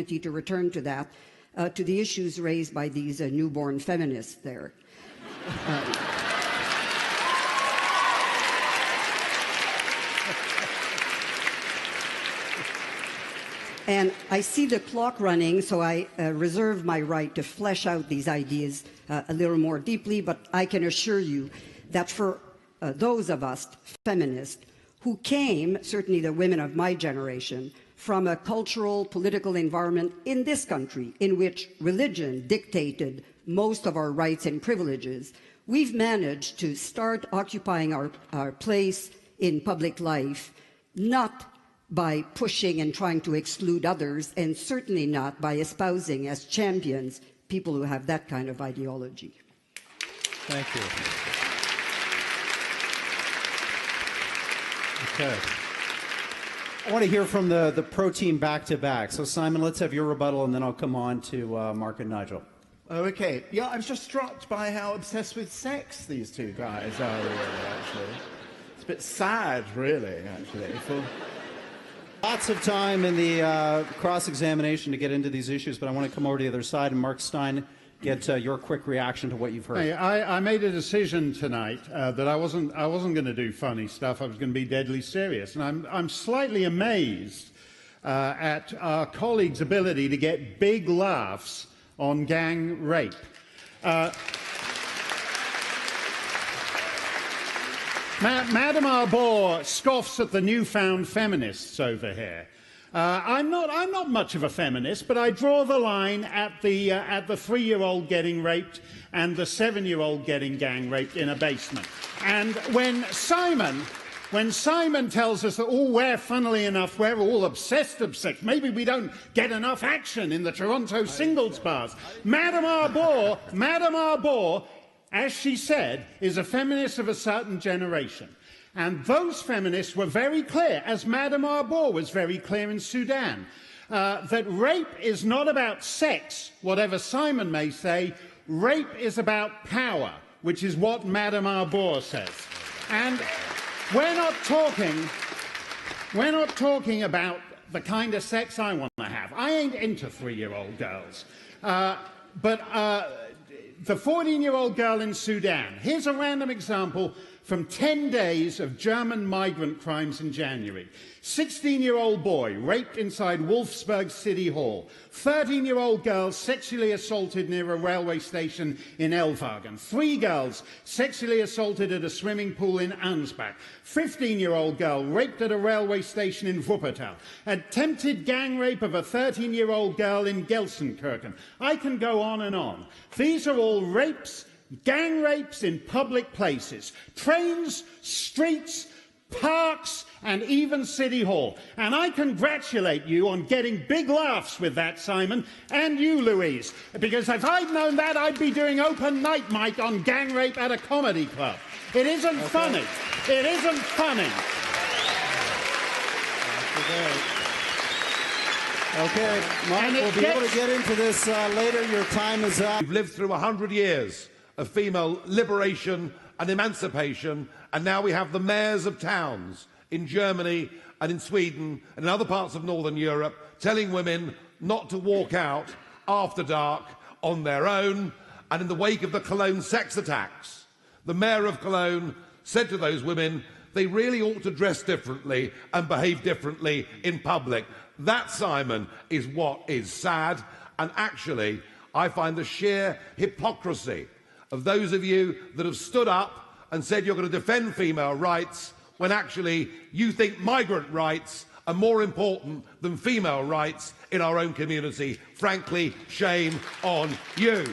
opportunity to return to that, to the issues raised by these newborn feminists there. And I see the clock running, so I reserve my right to flesh out these ideas a little more deeply, but I can assure you that for those of us feminists who came, certainly the women of my generation, from a cultural, political environment in this country in which religion dictated most of our rights and privileges, we've managed to start occupying our place in public life, not by pushing and trying to exclude others, and certainly not by espousing as champions people who have that kind of ideology. Thank you. Okay. I want to hear from the pro team back-to-back. So, Simon, let's have your rebuttal, and then I'll come on to Mark and Nigel. Oh, okay. Yeah, I was just struck by how obsessed with sex these two guys are, really, actually. It's a bit sad, really, actually. Lots of time in the cross-examination to get into these issues, but I want to come over to the other side, and Mark Steyn, get your quick reaction to what you've heard. Hey, I made a decision tonight that I wasn't going to do funny stuff. I was going to be deadly serious, and I'm slightly amazed at our colleagues' ability to get big laughs on gang rape. Madame Arbor scoffs at the newfound feminists over here. I'm not much of a feminist, but I draw the line at the 3-year-old getting raped and the 7-year-old getting gang raped in a basement. And when Simon tells us that, oh, funnily enough, we're all obsessed, maybe we don't get enough action in the Toronto singles bars. Madame Arbor, as she said, is a feminist of a certain generation. And those feminists were very clear, as Madame Arbor was very clear in Sudan, that rape is not about sex, whatever Simon may say. Rape is about power, which is what Madame Arbor says. And we're not talking about the kind of sex I want to have. I ain't into 3-year-old girls. But the 14-year-old girl in Sudan, here's a random example from 10 days of German migrant crimes in January. 16-year-old boy raped inside Wolfsburg City Hall. 13-year-old girl sexually assaulted near a railway station in Ellwagen. 3 girls sexually assaulted at a swimming pool in Ansbach. 15-year-old girl raped at a railway station in Wuppertal. Attempted gang rape of a 13-year-old girl in Gelsenkirchen. I can go on and on. These are all rapes, gang rapes in public places, trains, streets, parks, and even City Hall. And I congratulate you on getting big laughs with that, Simon, and you, Louise, because if I'd known that, I'd be doing open night mic on gang rape at a comedy club. It isn't funny. It isn't funny. Okay, Mark, we'll be able to get into this later. Your time is up. We've lived through 100 years of female liberation and emancipation, and now we have the mayors of towns in Germany and in Sweden and in other parts of Northern Europe telling women not to walk out after dark on their own. And in the wake of the Cologne sex attacks, the mayor of Cologne said to those women they really ought to dress differently and behave differently in public. That, Simon, is what is sad, and actually I find the sheer hypocrisy of those of you that have stood up and said you're going to defend female rights when actually you think migrant rights are more important than female rights in our own community. Frankly, shame on you.